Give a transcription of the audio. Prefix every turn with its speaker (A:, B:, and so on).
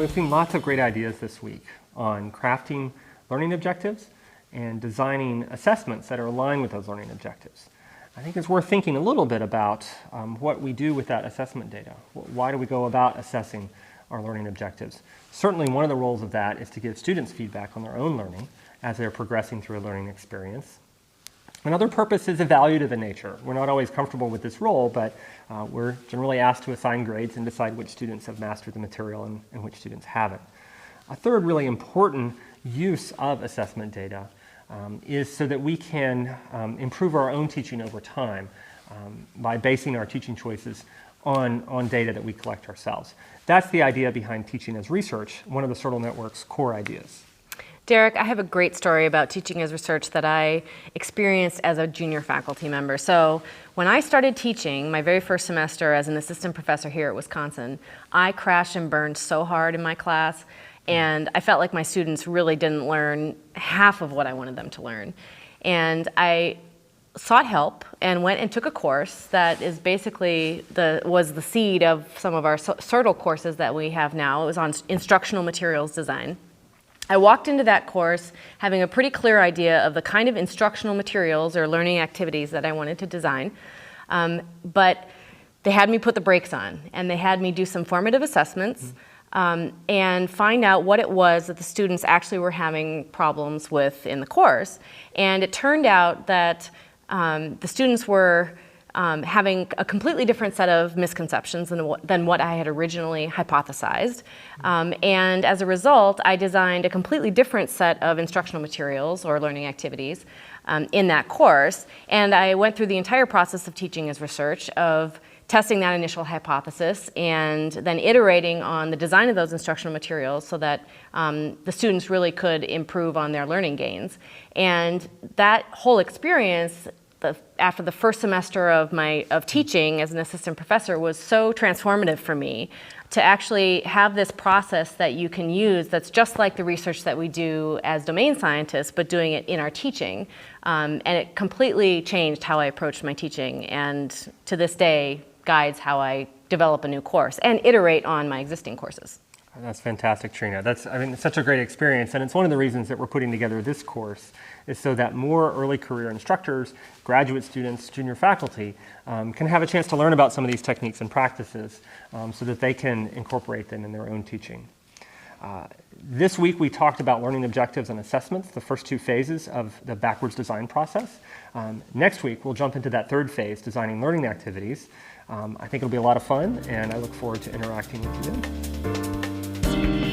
A: we've seen lots of great ideas this week on crafting learning objectives and designing assessments that are aligned with those learning objectives. I think it's worth thinking a little bit about what we do with that assessment data. Why do we go about assessing our learning objectives? Certainly one of the roles of that is to give students feedback on their own learning as they're progressing through a learning experience. Another purpose is evaluative in nature. We're not always comfortable with this role, but we're generally asked to assign grades and decide which students have mastered the material and which students haven't. A third really important use of assessment data is so that we can improve our own teaching over time by basing our teaching choices on data that we collect ourselves. That's the idea behind teaching as research, one of the Cirtle Network's core ideas.
B: Derek, I have a great story about teaching as research that I experienced as a junior faculty member. So when I started teaching my very first semester as an assistant professor here at Wisconsin, I crashed and burned so hard in my class, and I felt like my students really didn't learn half of what I wanted them to learn. And I sought help and went and took a course that is basically was the seed of some of our Cirtle courses that we have now. It was on instructional materials design. I walked into that course having a pretty clear idea of the kind of instructional materials or learning activities that I wanted to design, but they had me put the brakes on, and they had me do some formative assessments and find out what it was that the students actually were having problems with in the course. And it turned out that the students were having a completely different set of misconceptions than what I had originally hypothesized. And as a result, I designed a completely different set of instructional materials or learning activities in that course. And I went through the entire process of teaching as research, of testing that initial hypothesis and then iterating on the design of those instructional materials so that the students really could improve on their learning gains. And that whole experience, after the first semester of teaching as an assistant professor, was so transformative for me to actually have this process that you can use that's just like the research that we do as domain scientists, but doing it in our teaching. And it completely changed how I approached my teaching, and to this day guides how I develop a new course and iterate on my existing courses.
A: That's fantastic, Trina. It's such a great experience, and it's one of the reasons that we're putting together this course, is so that more early career instructors, graduate students, junior faculty can have a chance to learn about some of these techniques and practices so that they can incorporate them in their own teaching. This week we talked about learning objectives and assessments, the first two phases of the backwards design process. Next week we'll jump into that third phase, designing learning activities. I think it'll be a lot of fun, and I look forward to interacting with you then.